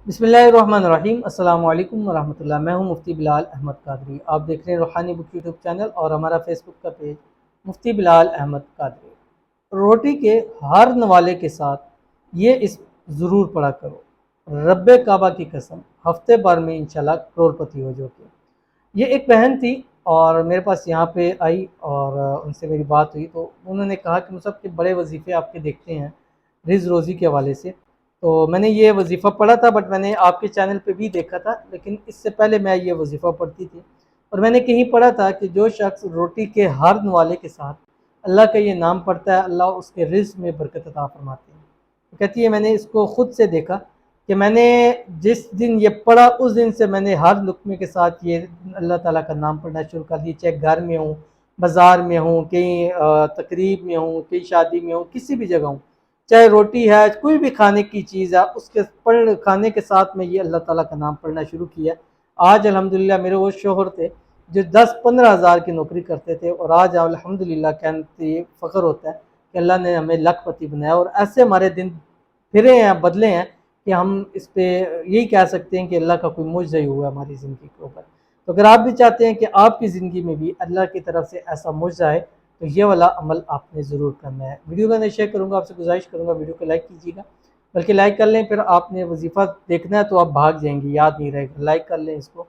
बिस्मिल्लाहिर्रहमानिर्रहीम। अस्सलाम वालेकुम वरहमतुल्लाह। मैं हूं मुफ्ती बिलाल अहमद कादरी। आप देख रहे हैं रूहानी बुक यूट्यूब चैनल और हमारा फेसबुक का पेज मुफ्ती बिलाल अहमद कादरी। रोटी के हर नवाले के साथ ये इस ज़रूर पढ़ा करो, रब्बे काबा की कसम हफ्ते भर में इंशाल्लाह करोड़पति हो जाओगे। ये एक बहन थी और मेरे पास यहाँ पे आई और उनसे मेरी बात हुई तो उन्होंने कहा कि मुझे के बड़े वजीफ़े आपके देखते हैं रिज़ रोज़ी के हवाले से। तो मैंने ये वजीफ़ा पढ़ा था, बट मैंने आपके चैनल पे भी देखा था, लेकिन इससे पहले मैं ये वजीफ़ा पढ़ती थी और मैंने कहीं पढ़ा था कि जो शख्स रोटी के हर नवाले के साथ अल्लाह का ये नाम पढ़ता है, अल्लाह उसके रिज़्क़ में बरकत अता फरमाते हैं। तो कहती है मैंने इसको ख़ुद से देखा कि मैंने जिस दिन ये पढ़ा उस दिन से मैंने हर लुक़मे के साथ ये अल्लाह ताला का नाम पढ़ना शुरू कर दिया। चाहे घर में हूँ, बाज़ार में हूँ, कहीं तकरीब में हूँ, कहीं शादी में हूँ, किसी भी जगह हूँ, चाहे रोटी है, कोई भी खाने की चीज़ है, उसके खाने के साथ में ये अल्लाह ताला का नाम पढ़ना शुरू किया। आज अल्हम्दुलिल्लाह मेरे वो शोहर थे जो 10-15 हज़ार की नौकरी करते थे और आज अल्हम्दुलिल्लाह कहते फ़ख्र होता है कि अल्लाह ने हमें लखपति बनाया। और ऐसे हमारे दिन फिरे हैं, बदले हैं कि हम इस पे यही कह सकते हैं कि अल्लाह का कोई मुआज़ा ही हुआ हमारी ज़िंदगी के ऊपर। तो अगर आप भी चाहते हैं कि आपकी ज़िंदगी में भी अल्लाह की तरफ से ऐसा मुआज़ा आए तो ये वाला अमल आपने ज़रूर करना है। वीडियो का मैं शेयर करूँगा, आपसे गुजारिश करूँगा वीडियो को लाइक कीजिएगा, बल्कि लाइक कर लें, फिर आपने वजीफ़ा देखना है तो आप भाग जाएंगे, याद नहीं रहेगा। लाइक कर लें, इसको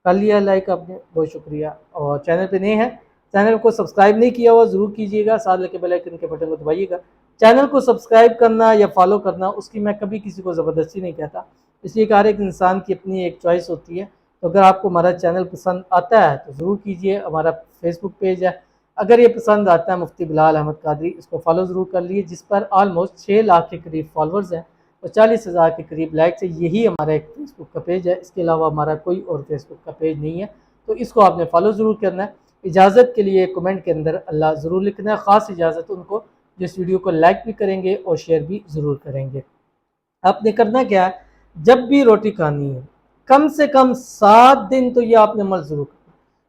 कर लिया लाइक आपने, बहुत शुक्रिया। और चैनल पे नए हैं, चैनल को सब्सक्राइब नहीं किया हुआ ज़रूर कीजिएगा, साथ लेके बेल आइकन के बटन को दबाइएगा। चैनल को सब्सक्राइब करना या फॉलो करना उसकी मैं कभी किसी को ज़बरदस्ती नहीं कहता, इसलिए कि हर एक इंसान की अपनी एक चॉइस होती है। तो अगर आपको हमारा चैनल पसंद आता है तो ज़रूर कीजिए। हमारा फेसबुक पेज है, अगर ये पसंद आता है मुफ्ती बिलाल अहमद कादरी, इसको फॉलो ज़रूर कर लिए, जिस पर ऑलमोस्ट 6 लाख के करीब फॉलोअर्स हैं और 40,000 के करीब लाइक्स है। यही हमारा एक फेसबुक का पेज है, इसके अलावा हमारा कोई और फेसबुक का पेज नहीं है, तो इसको आपने फॉलो ज़रूर करना है। इजाज़त के लिए कमेंट के अंदर अल्लाह ज़रूर लिखना है, ख़ास इजाज़त उनको जो इस वीडियो को लाइक भी करेंगे और शेयर भी ज़रूर करेंगे। आपने करना क्या है, जब भी रोटी खानी है कम से कम 7 दिन तो ये आपने अमल ज़रूर करना।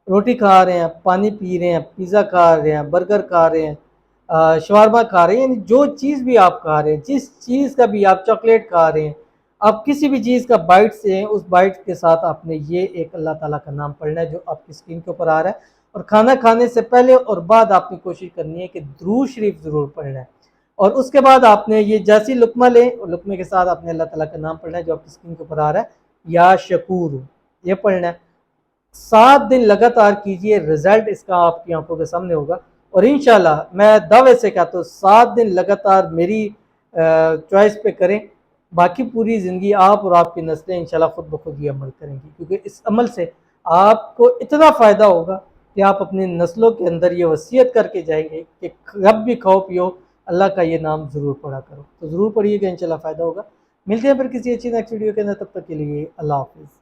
रोटी खा रहे हैं, पानी पी रहे हैं, पिज़्ज़ा खा रहे हैं, बर्गर खा रहे हैं, शवारमा खा रहे हैं, यानी जो चीज़ भी आप खा रहे हैं, जिस चीज़ का भी, आप चॉकलेट खा रहे हैं, आप किसी भी चीज़ का बाइट से हैं, उस बाइट के साथ आपने ये एक अल्लाह ताला का नाम पढ़ना है जो आपकी स्क्रीन के ऊपर आ रहा है। और खाना खाने से पहले और बाद आपने कोशिश करनी है कि दुरूद शरीफ ज़रूर पढ़ना है। और उसके बाद आपने ये जैसी लुकमा लें, लुकमे के साथ आपने अल्लाह ताला का नाम पढ़ना है जो आपकी स्क्रीन के ऊपर आ रहा है, या शकूर, ये पढ़ना है। 7 दिन लगातार कीजिए, रिजल्ट इसका आपकी आंखों के सामने होगा। और इंशाल्लाह मैं दावे से कहता हूँ 7 दिन लगातार मेरी चॉइस पे करें, बाकी पूरी ज़िंदगी आप और आपकी नस्लें इंशाल्लाह खुद ब खुद ये अमल करेंगी, क्योंकि इस अमल से आपको इतना फ़ायदा होगा कि आप अपनी नस्लों के अंदर ये वसीयत करके जाएंगे कि जब भी खाओ पियो अल्लाह का ये नाम ज़रूर पढ़ा करो। तो ज़रूर पढ़िएगा, इंशाल्लाह फ़ायदा होगा। मिलते हैं फिर किसी अच्छी नेक्स्ट वीडियो के अंदर, तब तक के लिए अल्लाह हाफ़िज़।